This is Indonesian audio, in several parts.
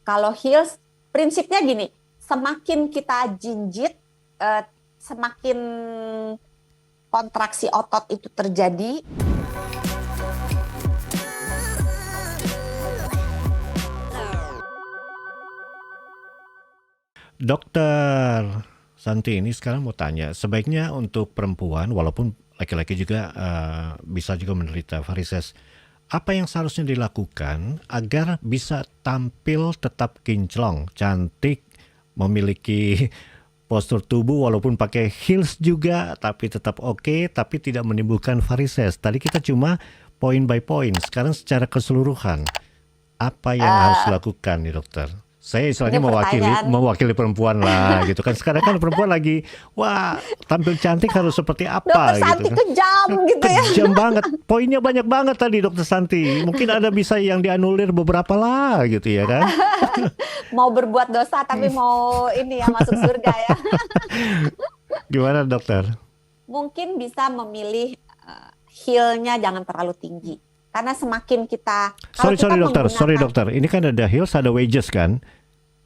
kalau heels prinsipnya gini, semakin kita jinjit, semakin kontraksi otot itu terjadi. Dokter Santi, ini sekarang mau tanya, sebaiknya untuk perempuan, walaupun laki-laki juga bisa juga menderita varises, apa yang seharusnya dilakukan agar bisa tampil tetap kinclong, cantik, memiliki postur tubuh walaupun pakai heels juga, tapi tetap oke, tapi tidak menimbulkan varises. Tadi kita cuma point by point, sekarang secara keseluruhan, apa yang harus dilakukan nih dokter? Saya istilahnya mewakili perempuan lah gitu kan. Sekarang kan perempuan lagi wah tampil cantik harus seperti apa Dokter gitu Santi kan. kejam gitu ya. Kejam banget. Poinnya banyak banget tadi Dokter Santi. Mungkin ada bisa yang dianulir beberapa lah gitu ya kan. Mau berbuat dosa tapi mau ini ya masuk surga ya. Gimana dokter? Mungkin bisa memilih heel-nya jangan terlalu tinggi. Karena semakin kita Sorry dokter. Ini kan ada heels, ada wedges kan?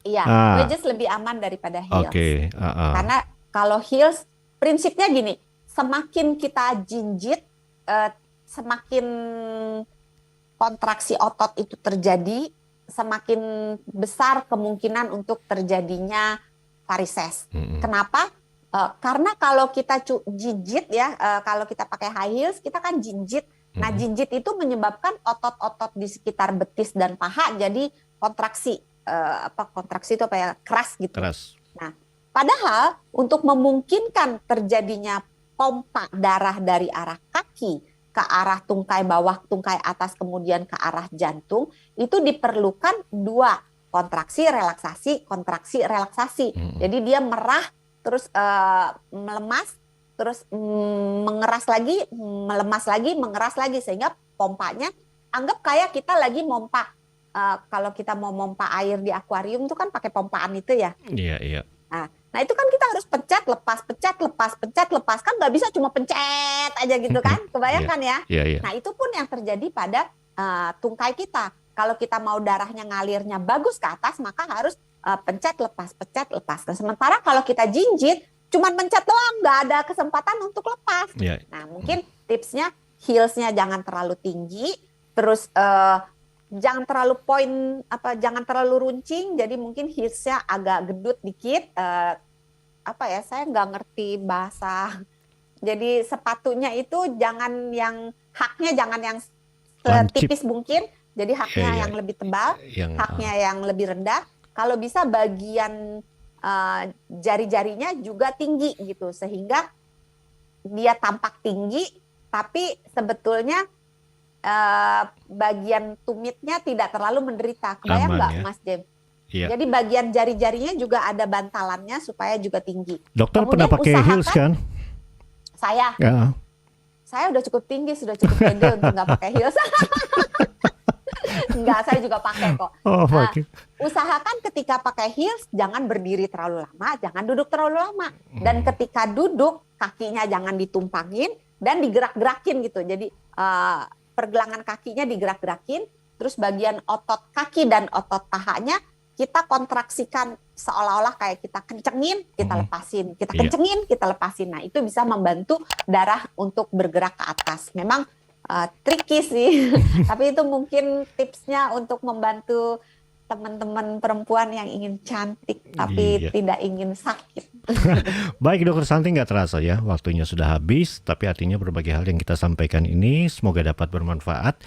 Iya, wedges lebih aman daripada heels. Oke. Karena kalau heels prinsipnya gini, semakin kita jinjit, semakin kontraksi otot itu terjadi, semakin besar kemungkinan untuk terjadinya varises. Kenapa? Karena kalau kita jinjit ya, kalau kita pakai high heels, kita kan jinjit. Nah, jinjit itu menyebabkan otot-otot di sekitar betis dan paha jadi kontraksi. Kontraksi itu apa ya? Keras gitu. Keras. Nah, padahal untuk memungkinkan terjadinya pompa darah dari arah kaki ke arah tungkai bawah, tungkai atas, kemudian ke arah jantung, itu diperlukan dua, kontraksi, relaksasi, kontraksi, relaksasi. Jadi dia merah, terus melemas, terus mengeras lagi, melemas lagi, mengeras lagi, sehingga pompanya anggap kayak kita lagi mompa. Kalau kita mau mompa air di akuarium itu kan pakai pompaan itu ya. Iya. Nah itu kan kita harus pencet, lepas, pencet, lepas, pencet, lepas. Kan nggak bisa cuma pencet aja gitu kan, kebayangkan ya. Iya. Nah itu pun yang terjadi pada tungkai kita. Kalau kita mau darahnya ngalirnya bagus ke atas, maka harus pencet, lepas, pencet, lepas. Nah, sementara kalau kita jinjit, cuman pencet doang, nggak ada kesempatan untuk lepas. Yeah. Nah, mungkin tipsnya heelsnya jangan terlalu tinggi, terus jangan terlalu jangan terlalu runcing. Jadi mungkin heelsnya agak gedut dikit. Saya nggak ngerti bahasa. Jadi sepatunya itu jangan yang haknya jangan yang setipis mungkin. Jadi haknya yang lebih tebal, haknya yang lebih rendah. Kalau bisa bagian jari-jarinya juga tinggi gitu, sehingga dia tampak tinggi tapi sebetulnya bagian tumitnya tidak terlalu menderita. Kebayang nggak Mas Jem? Iya. Jadi bagian jari-jarinya juga ada bantalannya supaya juga tinggi. Dokter kemudian pernah pakai heels kan? Saya udah cukup tinggi, sudah cukup pede untuk nggak pakai heels. Enggak, saya juga pakai kok. Usahakan ketika pakai heels jangan berdiri terlalu lama, jangan duduk terlalu lama. Dan ketika duduk kakinya jangan ditumpangin dan digerak-gerakin gitu. Jadi pergelangan kakinya digerak-gerakin, terus bagian otot kaki dan otot pahanya kita kontraksikan seolah-olah kayak kita kencengin, kita lepasin, kita kencengin, kita lepasin. Nah, itu bisa membantu darah untuk bergerak ke atas. Memang tricky sih, tapi itu mungkin tipsnya untuk membantu teman-teman perempuan yang ingin cantik tapi tidak ingin sakit. Baik Dokter Santi, nggak terasa ya waktunya sudah habis, tapi artinya berbagai hal yang kita sampaikan ini semoga dapat bermanfaat.